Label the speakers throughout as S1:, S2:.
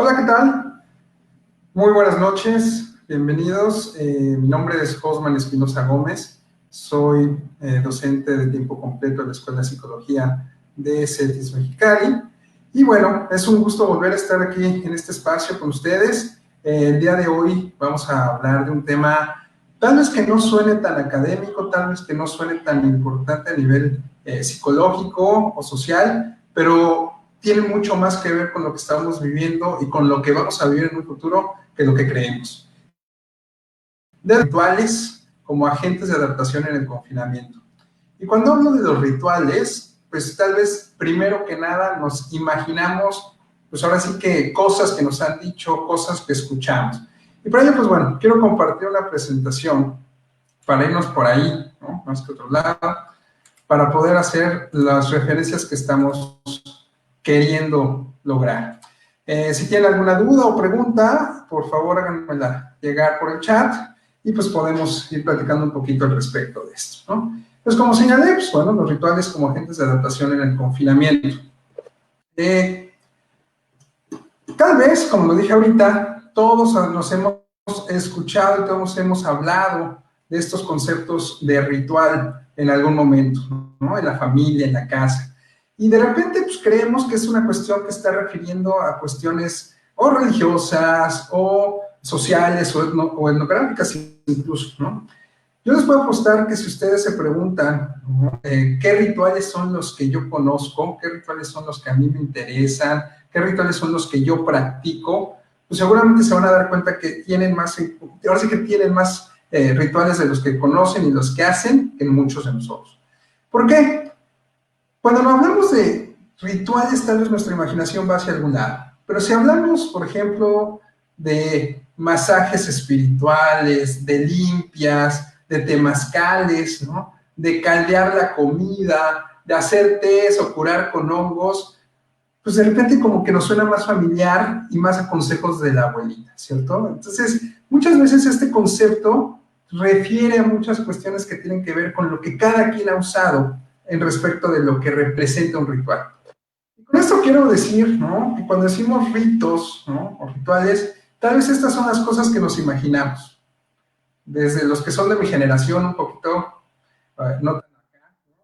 S1: Hola, ¿qué tal? Muy buenas noches, bienvenidos. Mi nombre es Josman Espinosa Gómez, soy docente de tiempo completo de la Escuela de Psicología de CETIS Mexicali. Y bueno, es un gusto volver a estar aquí en este espacio con ustedes. El día de hoy vamos a hablar de un tema tal vez que no suene tan académico, tal vez que no suene tan importante a nivel psicológico o social, pero tiene mucho más que ver con lo que estamos viviendo y con lo que vamos a vivir en un futuro que lo que creemos. De rituales como agentes de adaptación en el confinamiento. Y cuando hablo de los rituales, pues tal vez primero que nada nos imaginamos, pues ahora sí que cosas que nos han dicho, cosas que escuchamos. Y para ello, pues bueno, quiero compartir una presentación para irnos por ahí, ¿no? Más que otro lado, para poder hacer las referencias que estamos queriendo lograr. Si tienen alguna duda o pregunta, por favor háganmela llegar por el chat y pues podemos ir platicando un poquito al respecto de esto, ¿no? Pues como señalé, pues bueno, los rituales como agentes de adaptación en el confinamiento. Tal vez, como lo dije ahorita, todos nos hemos escuchado y todos hemos hablado de estos conceptos de ritual en algún momento, ¿no? En la familia, en la casa. Y de repente pues, creemos que es una cuestión que está refiriendo a cuestiones o religiosas o sociales o etnográficas incluso, ¿no? Yo les puedo apostar que si ustedes se preguntan, ¿no? ¿Qué rituales son los que yo conozco? ¿Qué rituales son los que a mí me interesan? ¿Qué rituales son los que yo practico? Pues seguramente se van a dar cuenta que tienen más, ahora sí que tienen más rituales de los que conocen y los que hacen que muchos de nosotros. ¿Por qué? Cuando no hablamos de rituales, tal vez nuestra imaginación va hacia algún lado. Pero si hablamos, por ejemplo, de masajes espirituales, de limpias, de temazcales, ¿no? De caldear la comida, de hacer tés o curar con hongos, pues de repente como que nos suena más familiar y más a consejos de la abuelita, ¿cierto? Entonces, muchas veces este concepto refiere a muchas cuestiones que tienen que ver con lo que cada quien ha usado en respecto de lo que representa un ritual. Y con esto quiero decir, ¿no? Que cuando decimos ritos, ¿no? O rituales, tal vez estas son las cosas que nos imaginamos. Desde los que son de mi generación, un poquito, no tan acá, ¿no?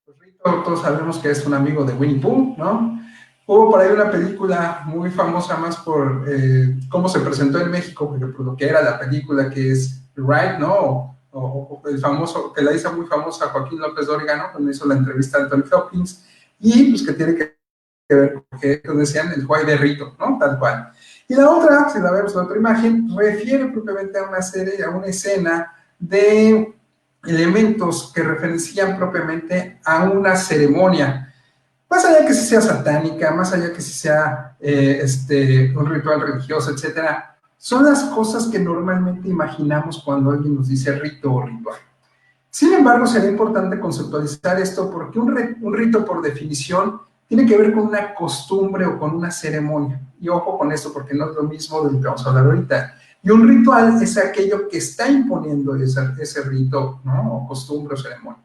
S1: Pues Rito, todos sabemos que es un amigo de Winnie Pooh, ¿no? Hubo por ahí una película muy famosa más por cómo se presentó en México, por lo que era la película, que es Right, ¿no? O el famoso, que la hizo muy famosa Joaquín López Dóriga, ¿no? Cuando hizo la entrevista a Anthony Hopkins, y pues que tiene que ver, porque decían el guay de Rito, ¿no? Tal cual. Y la otra, si la vemos en otra imagen, refiere propiamente a una serie, a una escena de elementos que referencian propiamente a una ceremonia. Más allá que si sea satánica, más allá que si sea un ritual religioso, etcétera, son las cosas que normalmente imaginamos cuando alguien nos dice rito o ritual. Sin embargo, sería importante conceptualizar esto porque un rito, por definición, tiene que ver con una costumbre o con una ceremonia. Y ojo con esto porque no es lo mismo de lo que vamos a hablar ahorita. Y un ritual es aquello que está imponiendo ese rito, ¿no? O costumbre o ceremonia.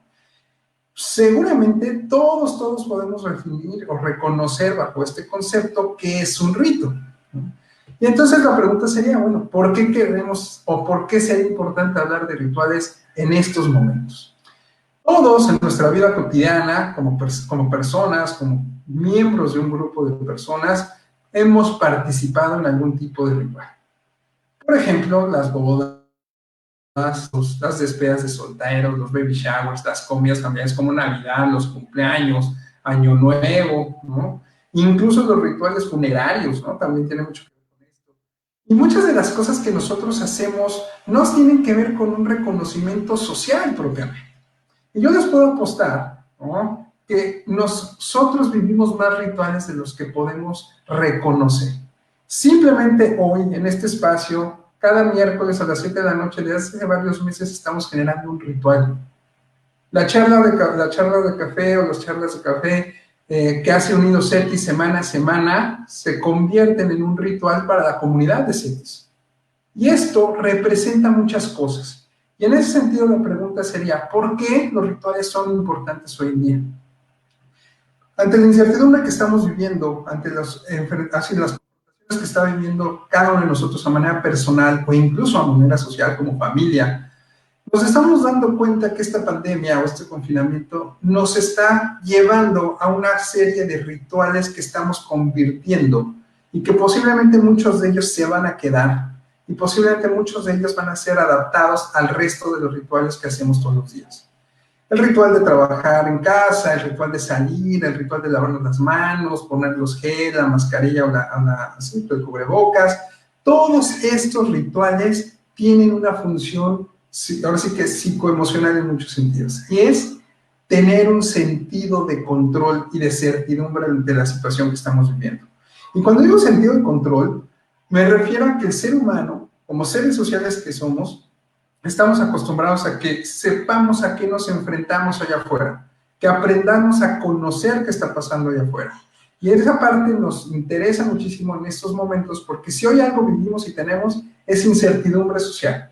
S1: Seguramente todos podemos definir o reconocer bajo este concepto qué es un rito, ¿no? Y entonces la pregunta sería, bueno, ¿por qué queremos o por qué sería importante hablar de rituales en estos momentos? Todos en nuestra vida cotidiana, como personas, como miembros de un grupo de personas, hemos participado en algún tipo de ritual. Por ejemplo, las bodas, las despedidas de solteros, los baby showers, las comidas familiares como Navidad, los cumpleaños, Año Nuevo, ¿no? Incluso los rituales funerarios, ¿no? También tiene mucho que ver con esto. Y muchas de las cosas que nosotros hacemos nos tienen que ver con un reconocimiento social propiamente. Y yo les puedo apostar, ¿no? Que nosotros vivimos más rituales de los que podemos reconocer. Simplemente hoy, en este espacio, cada miércoles a las 7 de la noche de hace varios meses estamos generando un ritual. La charla de café o las charlas de café que hace Unido CETIS semana a semana se convierten en un ritual para la comunidad de CETIS. Y esto representa muchas cosas. Y en ese sentido la pregunta sería, ¿por qué los rituales son importantes hoy en día? Ante la incertidumbre que estamos viviendo, ante las que está viviendo cada uno de nosotros a manera personal o incluso a manera social como familia, nos estamos dando cuenta que esta pandemia o este confinamiento nos está llevando a una serie de rituales que estamos convirtiendo y que posiblemente muchos de ellos se van a quedar y posiblemente muchos de ellos van a ser adaptados al resto de los rituales que hacemos todos los días. El ritual de trabajar en casa, el ritual de salir, el ritual de lavarnos las manos, poner los gel, la mascarilla o el cubrebocas. Todos estos rituales tienen una función, ahora sí que psicoemocional en muchos sentidos, y es tener un sentido de control y de certidumbre de la situación que estamos viviendo. Y cuando digo sentido de control, me refiero a que el ser humano, como seres sociales que somos, estamos acostumbrados a que sepamos a qué nos enfrentamos allá afuera, que aprendamos a conocer qué está pasando allá afuera. Y esa parte nos interesa muchísimo en estos momentos, porque si hoy algo vivimos y tenemos es incertidumbre social.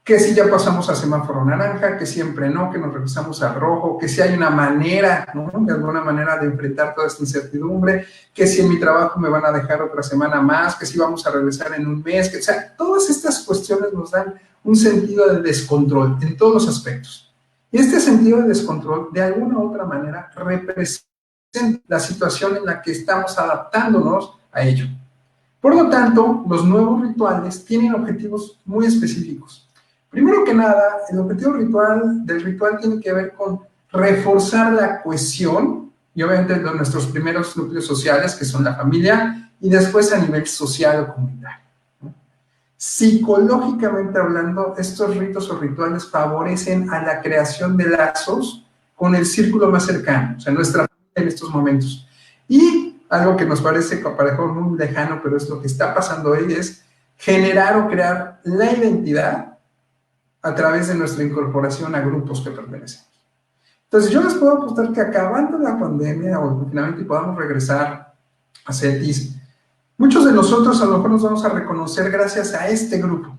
S1: Que si ya pasamos a semáforo naranja, que siempre no, que nos regresamos a rojo, que si hay una manera, ¿no?, de alguna manera de enfrentar toda esta incertidumbre, que si en mi trabajo me van a dejar otra semana más, que si vamos a regresar en un mes, que, o sea, todas estas cuestiones nos dan un sentido de descontrol en todos los aspectos. Y este sentido de descontrol, de alguna u otra manera, representa la situación en la que estamos adaptándonos a ello. Por lo tanto, los nuevos rituales tienen objetivos muy específicos. Primero que nada, el objetivo del ritual tiene que ver con reforzar la cohesión y obviamente de nuestros primeros núcleos sociales, que son la familia, y después a nivel social o comunitario. Psicológicamente hablando, estos ritos o rituales favorecen a la creación de lazos con el círculo más cercano, o sea, nuestra familia en estos momentos. Y algo que nos parece muy lejano, pero es lo que está pasando hoy, es generar o crear la identidad a través de nuestra incorporación a grupos que pertenecemos. Entonces, yo les puedo apostar que acabando la pandemia o el confinamiento y podamos regresar a CETIS, muchos de nosotros a lo mejor nos vamos a reconocer gracias a este grupo,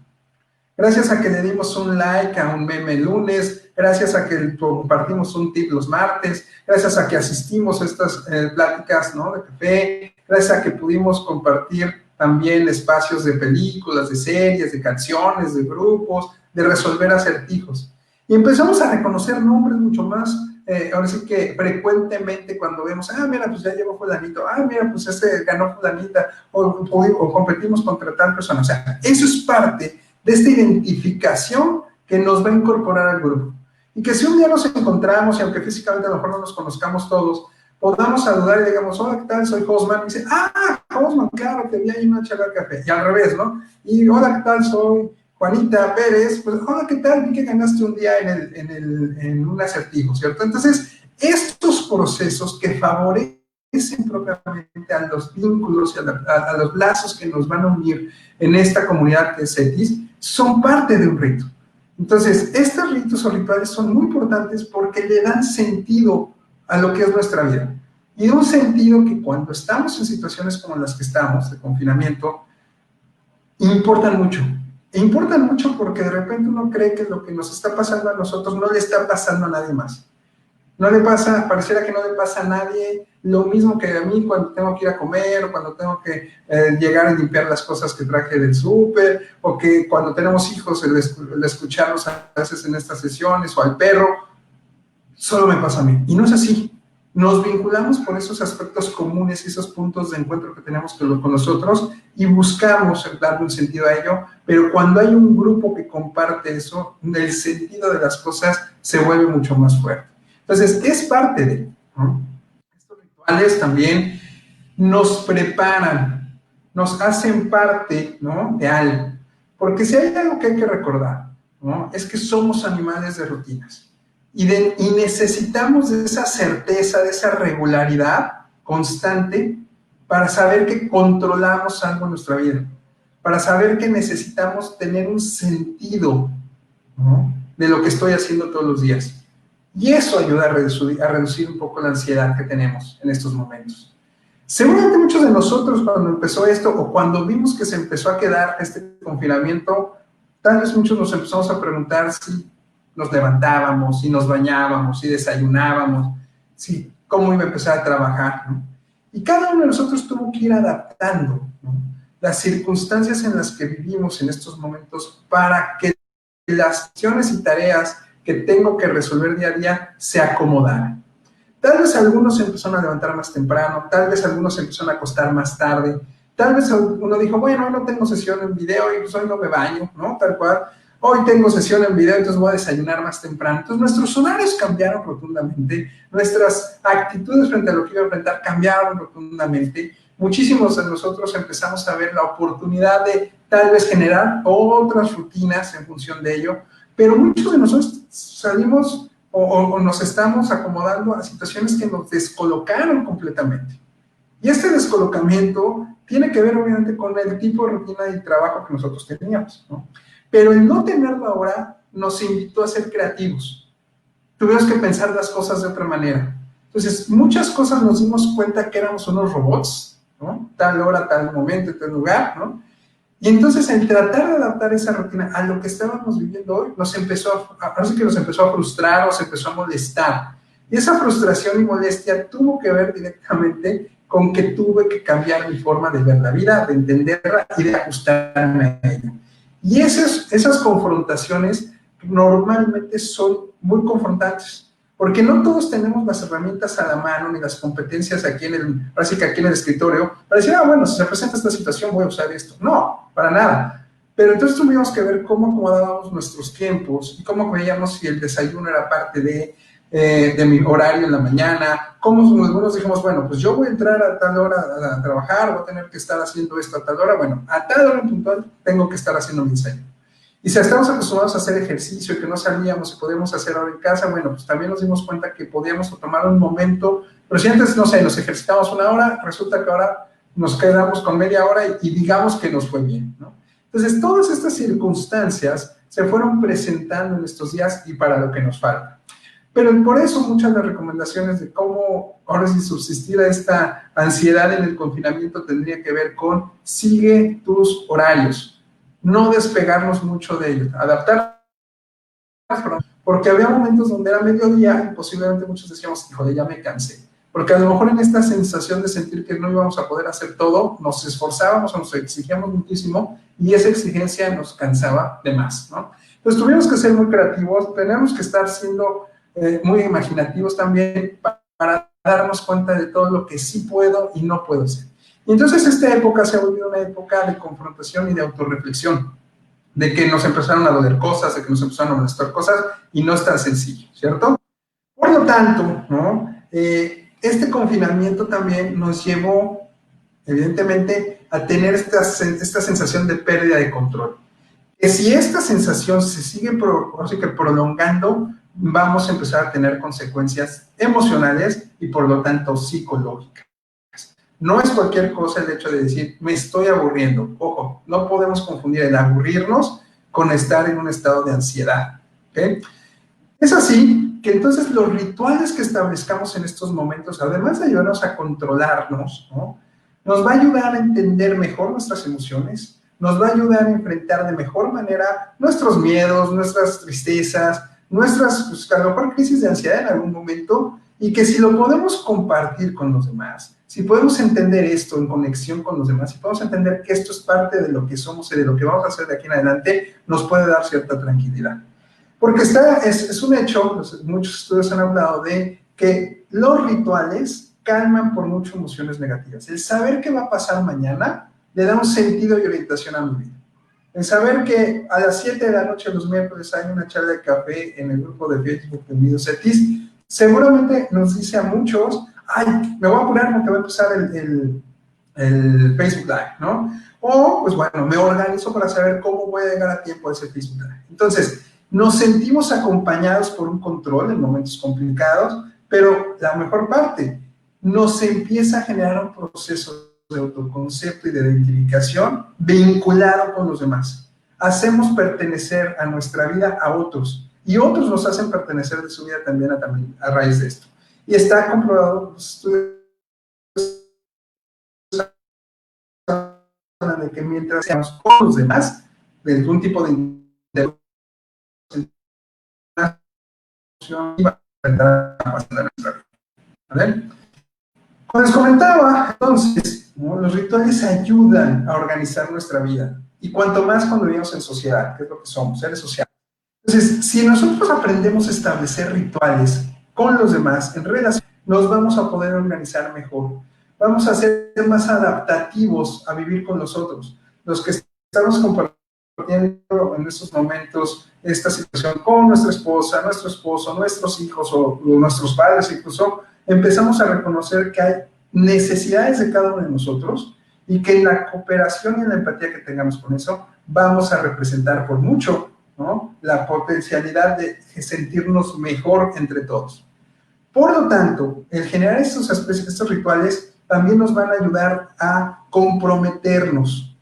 S1: gracias a que le dimos un like a un meme el lunes, gracias a que compartimos un tip los martes, gracias a que asistimos a estas pláticas, ¿no?, de café, gracias a que pudimos compartir también espacios de películas, de series, de canciones, de grupos, de resolver acertijos. Y empezamos a reconocer nombres mucho más, ahora sí que frecuentemente cuando vemos, mira, pues ya llegó fulanito, mira, pues ganó fulanita, o competimos contra tal persona. O sea, eso es parte de esta identificación que nos va a incorporar al grupo. Y que si un día nos encontramos, y aunque físicamente a lo mejor no nos conozcamos todos, podamos saludar y digamos, hola, ¿qué tal? Soy Josman. Y dice, Josman, claro, te vi ahí en una charla de café. Y al revés, ¿no? Y hola, ¿qué tal? Soy Juanita Pérez. Pues, hola, ¿qué tal? Vi que ganaste un día en un acertijo, ¿cierto? Entonces, estos procesos que favorecen propiamente a los vínculos y a los lazos que nos van a unir en esta comunidad de CETIS son parte de un rito. Entonces, estos ritos o rituales son muy importantes porque le dan sentido a lo que es nuestra vida. Y un sentido que cuando estamos en situaciones como las que estamos, de confinamiento, importan mucho. E importan mucho porque de repente uno cree que lo que nos está pasando a nosotros no le está pasando a nadie más. No le pasa, pareciera que no le pasa a nadie lo mismo que a mí cuando tengo que ir a comer, o cuando tengo que llegar a limpiar las cosas que traje del súper, o que cuando tenemos hijos, el escucharlos a veces en estas sesiones, o al perro, solo me pasa a mí. Y no es así. Nos vinculamos por esos aspectos comunes y esos puntos de encuentro que tenemos con nosotros y buscamos darle un sentido a ello, pero cuando hay un grupo que comparte eso, el sentido de las cosas se vuelve mucho más fuerte. Entonces, es parte de, ¿no? Estos rituales también nos preparan, nos hacen parte, ¿no?, de algo. Porque si hay algo que hay que recordar, ¿no?, es que somos animales de rutinas. Y necesitamos de esa certeza, de esa regularidad constante para saber que controlamos algo en nuestra vida, para saber que necesitamos tener un sentido, ¿no?, de lo que estoy haciendo todos los días. Y eso ayuda a reducir un poco la ansiedad que tenemos en estos momentos. Seguramente muchos de nosotros cuando empezó esto o cuando vimos que se empezó a quedar este confinamiento, tal vez muchos nos empezamos a preguntar si nos levantábamos, si nos bañábamos, si desayunábamos, si cómo iba a empezar a trabajar, ¿no? Y cada uno de nosotros tuvo que ir adaptando, ¿no?, las circunstancias en las que vivimos en estos momentos para que las acciones y tareas que tengo que resolver día a día se acomodaran. Tal vez algunos se empezaron a levantar más temprano, tal vez algunos se empezaron a acostar más tarde, tal vez uno dijo, bueno, hoy no tengo sesión en video y pues hoy no me baño, ¿no? Tal cual. Hoy tengo sesión en video, entonces voy a desayunar más temprano. Entonces nuestros horarios cambiaron rotundamente, nuestras actitudes frente a lo que iba a enfrentar cambiaron rotundamente. Muchísimos de nosotros empezamos a ver la oportunidad de tal vez generar otras rutinas en función de ello, pero muchos de nosotros salimos o nos estamos acomodando a situaciones que nos descolocaron completamente. Y este descolocamiento tiene que ver obviamente con el tipo de rutina y trabajo que nosotros teníamos, ¿no? Pero el no tenerlo ahora nos invitó a ser creativos. Tuvimos que pensar las cosas de otra manera. Entonces, muchas cosas nos dimos cuenta que éramos unos robots, ¿no? Tal hora, tal momento, tal lugar, ¿no? Y entonces, el tratar de adaptar esa rutina a lo que estábamos viviendo hoy, parece que nos empezó a frustrar, nos empezó a molestar. Y esa frustración y molestia tuvo que ver directamente con que tuve que cambiar mi forma de ver la vida, de entenderla y de ajustarme a ella. Y esas confrontaciones normalmente son muy confrontantes, porque no todos tenemos las herramientas a la mano ni las competencias parece que aquí en el escritorio, para decir, bueno, si se presenta esta situación voy a usar esto. No, para nada. Pero entonces tuvimos que ver cómo acomodábamos nuestros tiempos y cómo veíamos si el desayuno era parte de mi horario en la mañana, cómo algunos dijimos, bueno, pues yo voy a entrar a tal hora a trabajar, voy a tener que estar haciendo esto a tal hora, bueno, a tal hora en puntual tengo que estar haciendo mi desayuno. Y si estamos acostumbrados a hacer ejercicio y que no salíamos y podíamos hacer ahora en casa, bueno, pues también nos dimos cuenta que podíamos tomar un momento, pero si antes, no sé, nos ejercitamos una hora, resulta que ahora nos quedamos con media hora y digamos que nos fue bien, ¿no? Entonces, todas estas circunstancias se fueron presentando en estos días y para lo que nos falta. Pero por eso muchas de las recomendaciones de cómo ahora sí subsistir a esta ansiedad en el confinamiento tendría que ver con sigue tus horarios, no despegarnos mucho de ellos, adaptar, porque había momentos donde era mediodía y posiblemente muchos decíamos, híjole, ya me cansé, porque a lo mejor en esta sensación de sentir que no íbamos a poder hacer todo, nos esforzábamos o nos exigíamos muchísimo y esa exigencia nos cansaba de más, ¿no? Entonces tuvimos que ser muy creativos, tenemos que estar siendo muy imaginativos también para darnos cuenta de todo lo que sí puedo y no puedo hacer. Y entonces esta época se ha volvido una época de confrontación y de autorreflexión, de que nos empezaron a doler cosas, de que nos empezaron a molestar cosas, y no es tan sencillo, ¿cierto? Por lo tanto, ¿no? Este confinamiento también nos llevó, evidentemente, a tener esta sensación de pérdida de control. Que si esta sensación se sigue prolongando, vamos a empezar a tener consecuencias emocionales y por lo tanto psicológicas. No es cualquier cosa el hecho de decir, me estoy aburriendo. Ojo, no podemos confundir el aburrirnos con estar en un estado de ansiedad. ¿Okay? Es así que entonces los rituales que establezcamos en estos momentos, además de ayudarnos a controlarnos, ¿no?, nos va a ayudar a entender mejor nuestras emociones, nos va a ayudar a enfrentar de mejor manera nuestros miedos, nuestras tristezas, nuestras, pues, a lo mejor crisis de ansiedad en algún momento, y que si lo podemos compartir con los demás, si podemos entender esto en conexión con los demás, si podemos entender que esto es parte de lo que somos y de lo que vamos a hacer de aquí en adelante, nos puede dar cierta tranquilidad. Porque es un hecho, muchos estudios han hablado de que los rituales calman por mucho emociones negativas. El saber qué va a pasar mañana le da un sentido y orientación a mi vida. El saber que a las 7 de la noche los miércoles hay una charla de café en el grupo de Facebook de Mido Cetis, seguramente nos dice a muchos, ay, me voy a apurar porque va a empezar el Facebook Live, ¿no? O, pues bueno, me organizo para saber cómo voy a llegar a tiempo a ese Facebook Live. Entonces, nos sentimos acompañados por un control en momentos complicados, pero la mejor parte, nos empieza a generar un proceso de autoconcepto y de identificación vinculado con los demás. Hacemos pertenecer a nuestra vida a otros, y otros nos hacen pertenecer de su vida también a raíz de esto. Y está comprobado, los estudios de que mientras seamos con los demás, de algún tipo de interacción y va a enfrentar a nuestra vida. ¿Vale? Como les comentaba, entonces, ¿no? Los rituales ayudan a organizar nuestra vida. Y cuanto más cuando vivimos en sociedad, que es lo que somos, seres sociales. Entonces, si nosotros aprendemos a establecer rituales con los demás en relación, nos vamos a poder organizar mejor. Vamos a ser más adaptativos a vivir con los otros. Los que estamos compartiendo en estos momentos esta situación con nuestra esposa, nuestro esposo, nuestros hijos o nuestros padres incluso, empezamos a reconocer que hay necesidades de cada uno de nosotros y que en la cooperación y en la empatía que tengamos con eso, vamos a representar por mucho, ¿no?, la potencialidad de sentirnos mejor entre todos. Por lo tanto, el generar estos rituales también nos van a ayudar a comprometernos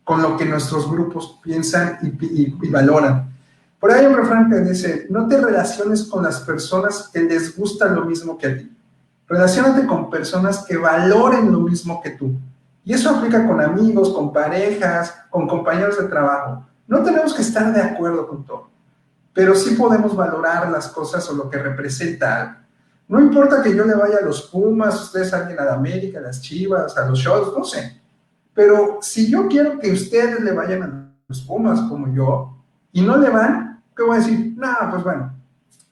S1: con lo que nuestros grupos piensan y valoran. Por ahí hay un refrán que dice, no te relaciones con las personas que les gusta lo mismo que a ti. Relaciónate con personas que valoren lo mismo que tú. Y eso aplica con amigos, con parejas, con compañeros de trabajo. No tenemos que estar de acuerdo con todo, pero sí podemos valorar las cosas o lo que representa algo. No importa que yo le vaya a los Pumas, ustedes alguien a la América, a las Chivas, a los Cholos, no sé. Pero si yo quiero que ustedes le vayan a los Pumas como yo, y no le van, ¿qué voy a decir? No, pues bueno,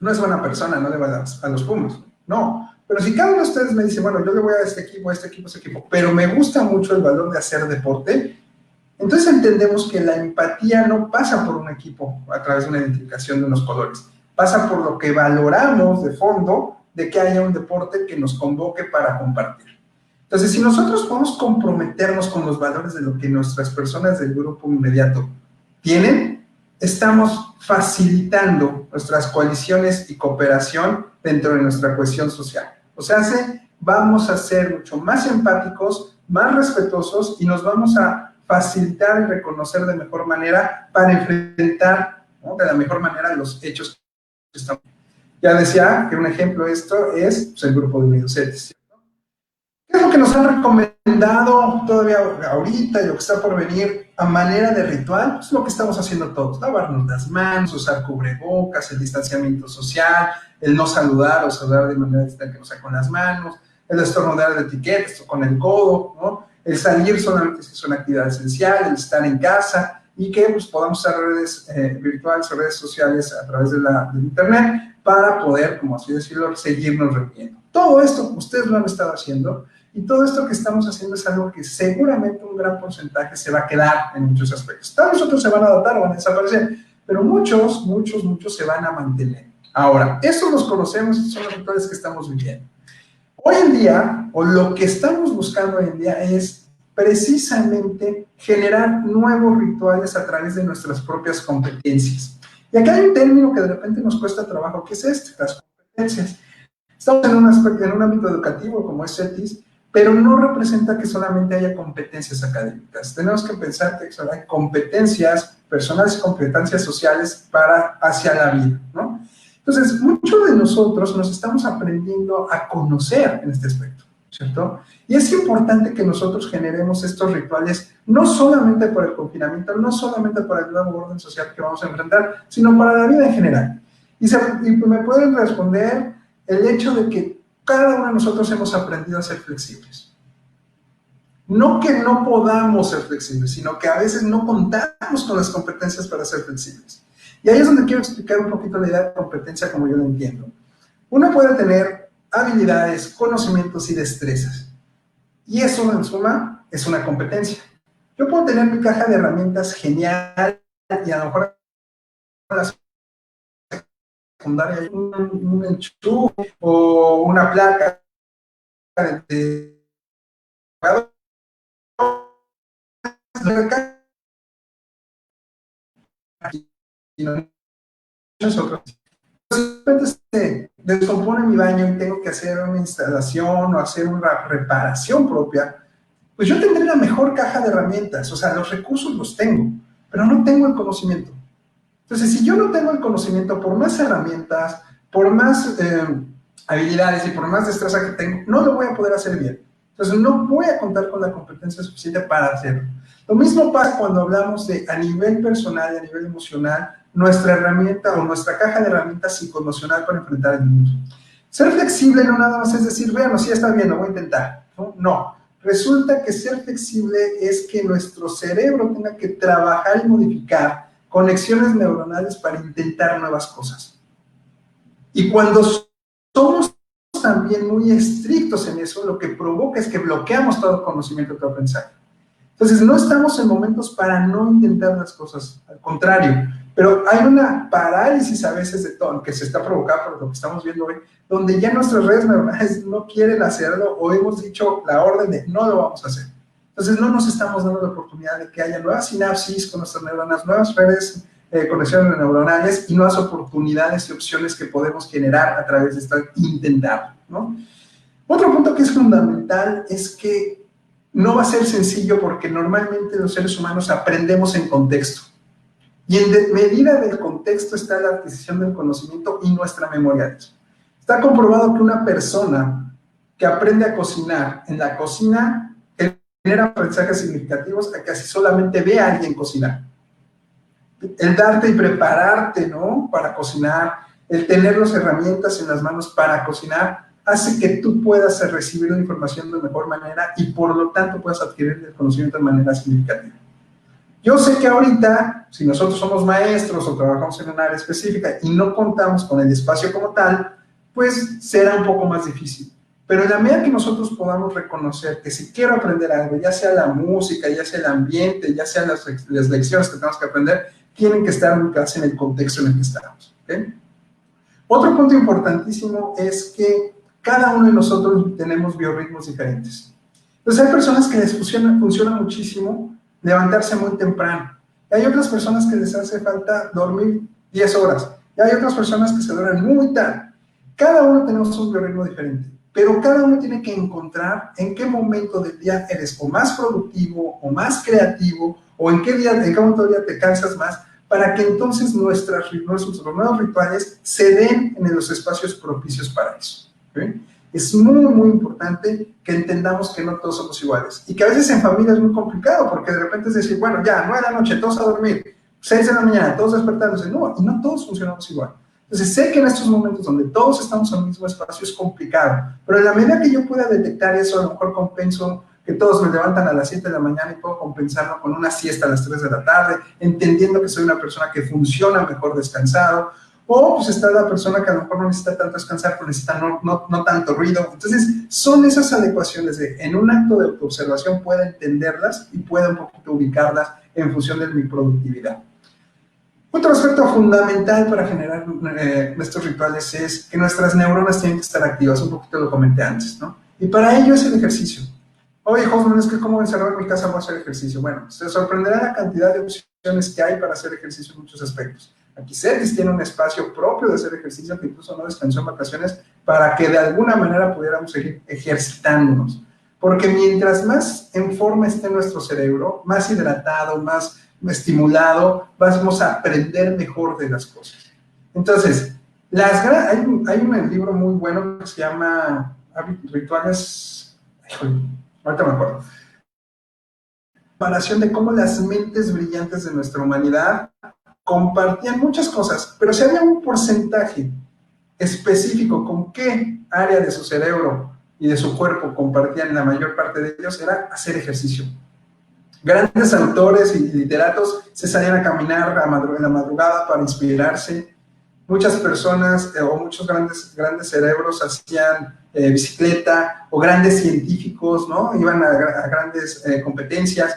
S1: no es buena persona, no le va a los Pumas. No, pero si cada uno de ustedes me dice, bueno, yo le voy a este equipo, a este equipo, a este equipo, pero me gusta mucho el valor de hacer deporte, entonces entendemos que la empatía no pasa por un equipo a través de una identificación de unos colores, pasa por lo que valoramos de fondo de que haya un deporte que nos convoque para compartir. Entonces, si nosotros podemos comprometernos con los valores de lo que nuestras personas del grupo inmediato tienen, estamos facilitando nuestras coaliciones y cooperación dentro de nuestra cohesión social. O sea, vamos a ser mucho más empáticos, más respetuosos y nos vamos a facilitar y reconocer de mejor manera para enfrentar, ¿no?, de la mejor manera los hechos que estamos. Ya decía que un ejemplo de esto es pues, el grupo de Unidos Cetes. ¿Qué es lo que nos han recomendado todavía ahorita y lo que está por venir a manera de ritual? Es lo que estamos haciendo todos, lavarnos las manos, usar cubrebocas, el distanciamiento social, el no saludar o saludar de manera distinta que no sea con las manos, el estornudar de etiquetas o con el codo, ¿no?, el salir solamente si es una actividad esencial, el estar en casa y que pues, podamos usar redes virtuales o redes sociales a través de internet para poder, como así decirlo, seguirnos reuniendo. Todo esto ustedes lo han estado haciendo y todo esto que estamos haciendo es algo que seguramente un gran porcentaje se va a quedar en muchos aspectos. Tal vez otros se van a adaptar o van a desaparecer, pero muchos se van a mantener. Ahora, estos los conocemos, son los rituales que estamos viviendo. Hoy en día, o lo que estamos buscando hoy en día es precisamente generar nuevos rituales a través de nuestras propias competencias. Y acá hay un término que de repente nos cuesta trabajo, que es las competencias. Estamos en un ámbito educativo como es CETIS, pero no representa que solamente haya competencias académicas. Tenemos que pensar que hay competencias personales y competencias sociales hacia la vida, ¿no? Entonces, muchos de nosotros nos estamos aprendiendo a conocer en este aspecto, ¿cierto? Y es importante que nosotros generemos estos rituales, no solamente por el confinamiento, no solamente para el nuevo orden social que vamos a enfrentar, sino para la vida en general. Y me pueden responder el hecho de que cada uno de nosotros hemos aprendido a ser flexibles. No que no podamos ser flexibles, sino que a veces no contamos con las competencias para ser flexibles. Y ahí es donde quiero explicar un poquito la idea de competencia como yo la entiendo. Uno puede tener habilidades, conocimientos y destrezas. Y eso, en suma, es una competencia. Yo puedo tener mi caja de herramientas genial y a lo mejor en la secundaria hay un enchufe o una placa de de repente se descompone mi baño y tengo que hacer una instalación o hacer una reparación propia, pues yo tendré la mejor caja de herramientas, o sea, los recursos los tengo, pero no tengo el conocimiento. Entonces, si yo no tengo el conocimiento, por más herramientas, por más habilidades y por más destreza que tengo, no lo voy a poder hacer bien. Entonces, no voy a contar con la competencia suficiente para hacerlo. Lo mismo pasa cuando hablamos de a nivel personal y a nivel emocional, nuestra herramienta o nuestra caja de herramientas psicoemocional para enfrentar el mundo. Ser flexible no nada más es decir, bueno, sí está bien, lo voy a intentar. ¿no? No, resulta que ser flexible es que nuestro cerebro tenga que trabajar y modificar conexiones neuronales para intentar nuevas cosas. Y cuando somos también muy estrictos en eso, lo que provoca es que bloqueamos todo conocimiento, todo aprendizaje. Entonces, no estamos en momentos para no intentar las cosas, al contrario, pero hay una parálisis a veces de todo, que se está provocando por lo que estamos viendo hoy, donde ya nuestras redes neuronales no quieren hacerlo o hemos dicho la orden de no lo vamos a hacer. Entonces, no nos estamos dando la oportunidad de que haya nuevas sinapsis con nuestras neuronas, nuevas redes, conexiones neuronales y nuevas oportunidades y opciones que podemos generar a través de estar intentando, ¿no? Otro punto que es fundamental es que no va a ser sencillo porque normalmente los seres humanos aprendemos en contexto. Y en medida del contexto está la adquisición del conocimiento y nuestra memoria de eso. Está comprobado que una persona que aprende a cocinar en la cocina genera aprendizajes significativos a que si solamente ve a alguien cocinar. El darte y prepararte, ¿no?, para cocinar, el tener las herramientas en las manos para cocinar, hace que tú puedas recibir la información de mejor manera y por lo tanto puedas adquirir el conocimiento de manera significativa. Yo sé que ahorita, si nosotros somos maestros o trabajamos en un área específica y no contamos con el espacio como tal, pues será un poco más difícil. Pero en la medida que nosotros podamos reconocer que si quiero aprender algo, ya sea la música, ya sea el ambiente, ya sean las lecciones que tenemos que aprender, tienen que estar ubicadas en el contexto en el que estamos, ¿okay? Otro punto importantísimo es que cada uno de nosotros tenemos biorritmos diferentes. Entonces hay personas que les funciona muchísimo levantarse muy temprano. Y hay otras personas que les hace falta dormir 10 horas. Y hay otras personas que se duermen muy tarde. Cada uno tenemos un biorritmo diferente, pero cada uno tiene que encontrar en qué momento del día eres o más productivo o más creativo o en qué momento del día te cansas más, para que entonces nuestros nuevos rituales se den en los espacios propicios para eso, ¿okay? Es muy, muy importante que entendamos que no todos somos iguales y que a veces en familia es muy complicado porque de repente es decir, bueno, ya, 9 de la noche, todos a dormir, 6 de la mañana, todos despertándose. No, y no todos funcionamos igual. Entonces, sé que en estos momentos donde todos estamos en el mismo espacio es complicado, pero en la medida que yo pueda detectar eso, a lo mejor compenso que todos me levantan a las 7 de la mañana y puedo compensarlo con una siesta a las 3 de la tarde, entendiendo que soy una persona que funciona mejor descansado, o pues está la persona que a lo mejor no necesita tanto descansar, pero necesita no tanto ruido. Entonces, son esas adecuaciones de, en un acto de autoobservación, pueda entenderlas y pueda un poquito ubicarlas en función de mi productividad. Otro aspecto fundamental para generar estos rituales es que nuestras neuronas tienen que estar activas, un poquito lo comenté antes, ¿no? Y para ello es el ejercicio. Oye, joven, es que cómo encerrado en mi casa voy a hacer ejercicio. Bueno, se sorprenderá la cantidad de opciones que hay para hacer ejercicio en muchos aspectos. Aquí CETIS tiene un espacio propio de hacer ejercicio que incluso no descansó en vacaciones para que de alguna manera pudiéramos seguir ejercitándonos. Porque mientras más en forma esté nuestro cerebro, más hidratado, más estimulado, vamos a aprender mejor de las cosas. Entonces, hay un libro muy bueno que se llama Rituales... Ahorita me acuerdo. Comparación de cómo las mentes brillantes de nuestra humanidad compartían muchas cosas, pero si había un porcentaje específico con qué área de su cerebro y de su cuerpo compartían la mayor parte de ellos, era hacer ejercicio. Grandes autores y literatos se salían a caminar en la madrugada para inspirarse. Muchas personas o muchos grandes cerebros hacían bicicleta, o grandes científicos, ¿no? Iban a grandes competencias.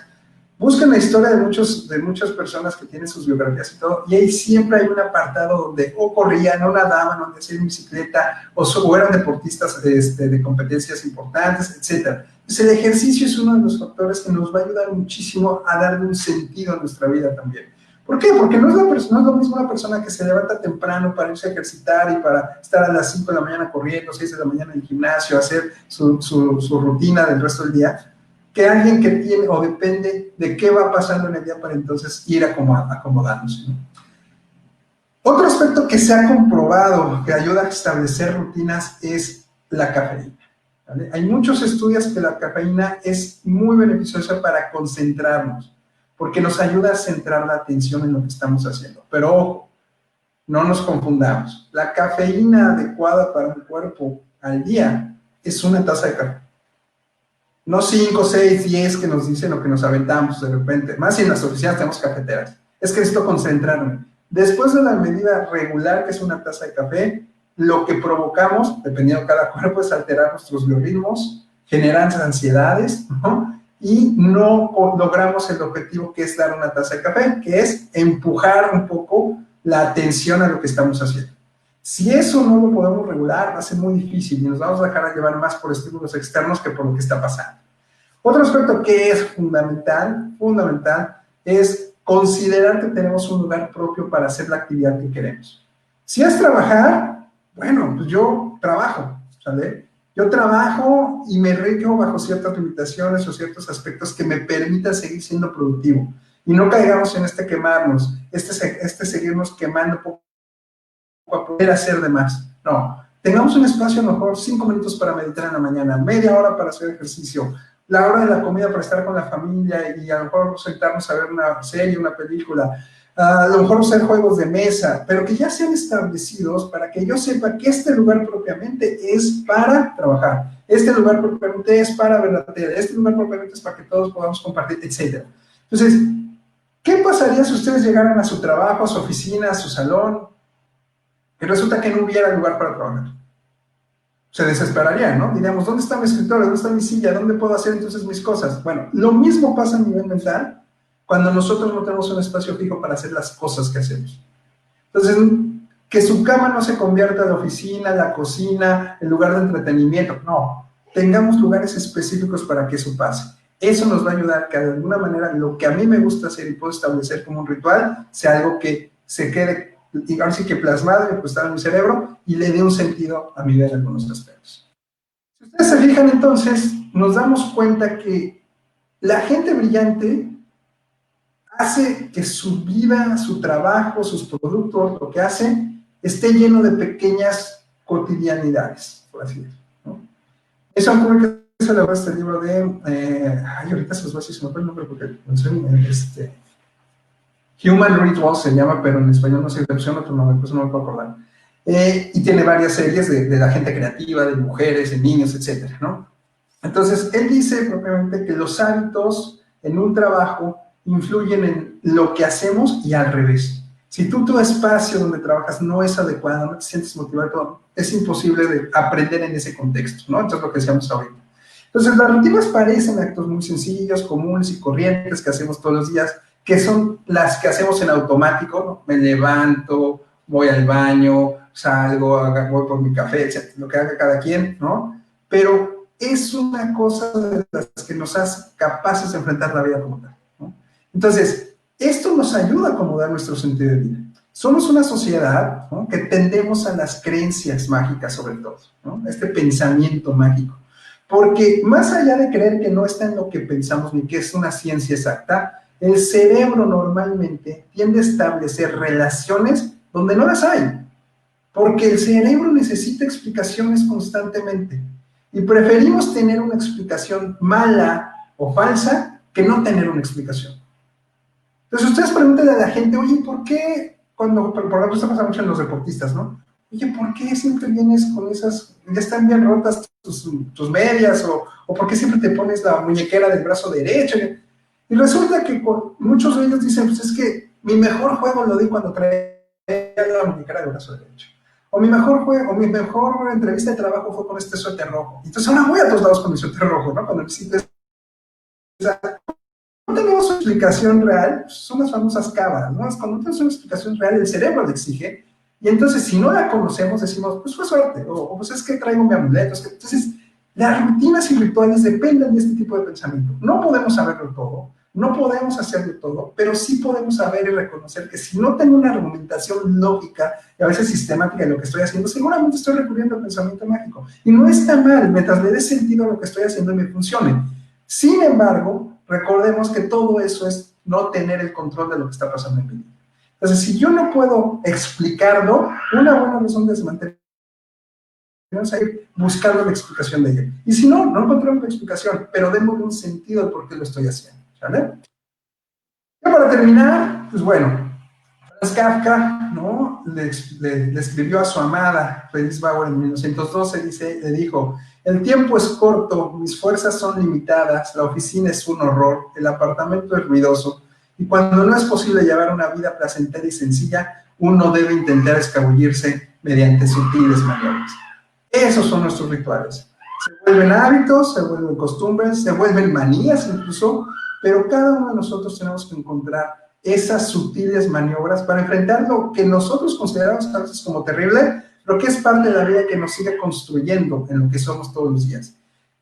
S1: Busquen la historia de muchas personas que tienen sus biografías y todo, y ahí siempre hay un apartado donde o corrían, o nadaban, o hacían bicicleta, o eran deportistas de competencias importantes, etc. Entonces el ejercicio es uno de los factores que nos va a ayudar muchísimo a darle un sentido a nuestra vida también. ¿Por qué? Porque no es lo mismo una persona que se levanta temprano para irse a ejercitar y para estar a las 5 de la mañana corriendo, 6 de la mañana en el gimnasio, hacer su rutina del resto del día, que alguien que tiene o depende de qué va pasando en el día para entonces ir acomodándose, ¿no? Otro aspecto que se ha comprobado que ayuda a establecer rutinas es la cafeína, ¿vale? Hay muchos estudios que la cafeína es muy beneficiosa para concentrarnos, porque nos ayuda a centrar la atención en lo que estamos haciendo. Pero ojo, no nos confundamos. La cafeína adecuada para el cuerpo al día es una taza de café. no 5, 6, 10 que nos dicen o que nos aventamos de repente, más si en las oficinas tenemos cafeteras, es que necesito concentrarme. Después de la medida regular, que es una taza de café, lo que provocamos, dependiendo de cada cuerpo, es alterar nuestros biorritmos, generar ansiedades, ¿no? Y no logramos el objetivo que es dar una taza de café, que es empujar un poco la atención a lo que estamos haciendo. Si eso no lo podemos regular, va a ser muy difícil y nos vamos a dejar llevar más por estímulos externos que por lo que está pasando. Otro aspecto que es fundamental, es considerar que tenemos un lugar propio para hacer la actividad que queremos. Si es trabajar, bueno, pues yo trabajo, ¿sale? Yo trabajo y me rijo bajo ciertas limitaciones o ciertos aspectos que me permitan seguir siendo productivo. Y no caigamos en este quemarnos, este seguirnos quemando poco a poder hacer de más. No, tengamos un espacio, a lo mejor 5 minutos para meditar en la mañana, media hora para hacer ejercicio, la hora de la comida para estar con la familia y a lo mejor sentarnos a ver una serie, una película, a lo mejor hacer juegos de mesa, pero que ya sean establecidos para que yo sepa que este lugar propiamente es para trabajar, este lugar propiamente es para ver la tele, este lugar propiamente es para que todos podamos compartir, etc. Entonces, ¿qué pasaría si ustedes llegaran a su trabajo, a su oficina, a su salón, y resulta que no hubiera lugar para trabajar? Se desesperarían, ¿no? Diríamos, ¿dónde está mi escritorio? ¿Dónde está mi silla? ¿Dónde puedo hacer entonces mis cosas? Bueno, lo mismo pasa a nivel mental cuando nosotros no tenemos un espacio fijo para hacer las cosas que hacemos. Entonces, que su cama no se convierta en la oficina, la cocina, el lugar de entretenimiento. No, tengamos lugares específicos para que eso pase. Eso nos va a ayudar que de alguna manera lo que a mí me gusta hacer y puedo establecer como un ritual sea algo que se quede, digamos, que plasmado y incrustado en mi cerebro y le dé un sentido a mi vida en algunos aspectos. Si ustedes se fijan entonces, nos damos cuenta que la gente brillante hace que su vida, su trabajo, sus productos, lo que hace, esté lleno de pequeñas cotidianidades, por así decirlo, ¿no? Eso ocurre que se le va este libro de, ahorita se los voy a decir, se me fue el nombre porque Human Rituals se llama, pero en español no sé, opción otro nombre, pues no me puedo acordar. Y tiene varias series de la gente creativa, de mujeres, de niños, etcétera, ¿no? Entonces, él dice propiamente que los hábitos en un trabajo influyen en lo que hacemos y al revés. Si tu espacio donde trabajas no es adecuado, no te sientes motivado, es imposible de aprender en ese contexto, ¿no? Entonces, lo que decíamos ahorita. Entonces, las rutinas parecen actos muy sencillos, comunes y corrientes que hacemos todos los días, que son las que hacemos en automático, ¿no? Me levanto, voy al baño, salgo, voy por mi café, etc. Lo que haga cada quien, ¿no? Pero es una cosa de las que nos hace capaces de enfrentar la vida como tal, ¿no? Entonces, esto nos ayuda a acomodar nuestro sentido de vida. Somos una sociedad, ¿no?, que tendemos a las creencias mágicas sobre todo, ¿no? Este pensamiento mágico. Porque más allá de creer que no está en lo que pensamos ni que es una ciencia exacta, el cerebro normalmente tiende a establecer relaciones donde no las hay. Porque el cerebro necesita explicaciones constantemente. Y preferimos tener una explicación mala o falsa que no tener una explicación. Entonces, ustedes preguntan a la gente, oye, ¿por qué cuando, por ejemplo, esto pasa mucho en los deportistas, ¿no? Oye, ¿por qué siempre vienes con esas, ya están bien rotas tus medias? O ¿por qué siempre te pones la muñequera del brazo derecho? Y resulta que muchos de ellos dicen, pues es que mi mejor juego lo di cuando traía la muñequera del brazo derecho. O mi mejor juego, o mi mejor entrevista de trabajo fue con este suéter rojo. Entonces ahora voy a todos lados con mi suéter rojo, ¿no? Cuando necesito no tenemos una explicación real, son las famosas cabas, ¿no? Cuando no tenemos una explicación real, el cerebro la exige, y entonces si no la conocemos, decimos, pues fue suerte, o pues es que traigo mi amuleto. Entonces, las rutinas y rituales dependen de este tipo de pensamiento. No podemos saberlo todo, no podemos hacerlo todo, pero sí podemos saber y reconocer que si no tengo una argumentación lógica y a veces sistemática de lo que estoy haciendo, seguramente estoy recurriendo al pensamiento mágico. Y no está mal, mientras le dé sentido a lo que estoy haciendo y me funcione. Sin embargo, recordemos que todo eso es no tener el control de lo que está pasando en mi vida. Entonces, si yo no puedo explicarlo, una buena razón de desmantelar vamos a ir buscando la explicación de ello. Y si no, no encontramos la explicación, pero démosle un sentido de por qué lo estoy haciendo, ¿vale? Y para terminar, pues bueno, Franz Kafka, ¿no?, le escribió a su amada Feliz Bauer en 1912, le dijo, El tiempo es corto, mis fuerzas son limitadas, la oficina es un horror, el apartamento es ruidoso, y cuando no es posible llevar una vida placentera y sencilla, uno debe intentar escabullirse mediante sutiles maniobras. Esos son nuestros rituales. Se vuelven hábitos, se vuelven costumbres, se vuelven manías incluso, pero cada uno de nosotros tenemos que encontrar esas sutiles maniobras para enfrentar lo que nosotros consideramos a veces como terrible, pero que es parte de la vida que nos sigue construyendo en lo que somos todos los días.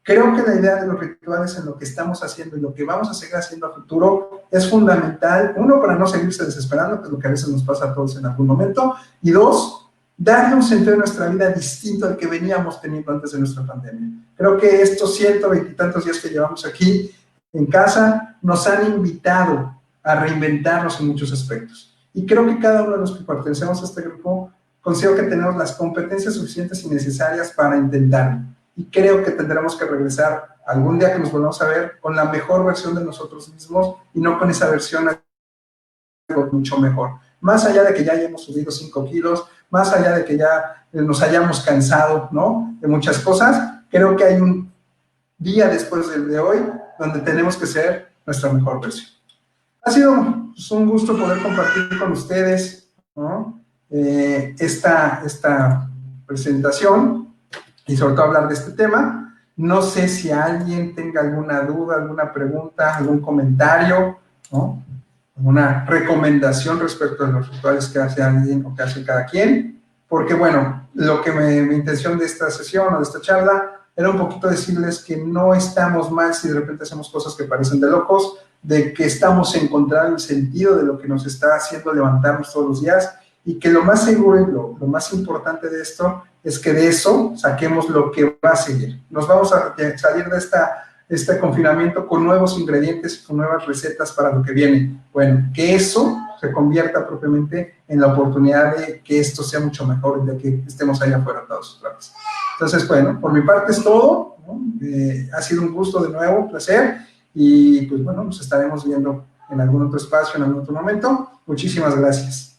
S1: Creo que la idea de los rituales en lo que estamos haciendo y lo que vamos a seguir haciendo a futuro es fundamental, uno, para no seguirse desesperando, que es lo que a veces nos pasa a todos en algún momento, y dos, darle un sentido a nuestra vida distinto al que veníamos teniendo antes de nuestra pandemia. Creo que estos 120 y tantos días que llevamos aquí en casa nos han invitado a reinventarnos en muchos aspectos. Y creo que cada uno de los que pertenecemos a este grupo considero que tenemos las competencias suficientes y necesarias para intentarlo. Y creo que tendremos que regresar algún día que nos volvamos a ver con la mejor versión de nosotros mismos y no con esa versión mucho mejor. Más allá de que ya hayamos subido 5 kilos, más allá de que ya nos hayamos cansado, ¿no?, de muchas cosas, creo que hay un día después del de hoy donde tenemos que ser nuestra mejor versión. Ha sido pues, un gusto poder compartir con ustedes, ¿no?, esta presentación y sobre todo hablar de este tema. No sé si alguien tenga alguna duda, alguna pregunta, algún comentario, ¿no?, una recomendación respecto a los rituales que hace alguien o que hace cada quien, porque bueno, mi intención de esta sesión o de esta charla era un poquito decirles que no estamos mal si de repente hacemos cosas que parecen de locos, de que estamos encontrando el sentido de lo que nos está haciendo levantarnos todos los días, y que lo más seguro y lo más importante de esto es que de eso saquemos lo que va a seguir. Nos vamos a salir de este confinamiento con nuevos ingredientes y con nuevas recetas para lo que viene. Bueno, que eso se convierta propiamente en la oportunidad de que esto sea mucho mejor y de que estemos allá afuera todos otra vez. Entonces, bueno, por mi parte es todo, ¿no? Ha sido un gusto de nuevo, un placer, y pues bueno, nos estaremos viendo en algún otro espacio, en algún otro momento. Muchísimas gracias.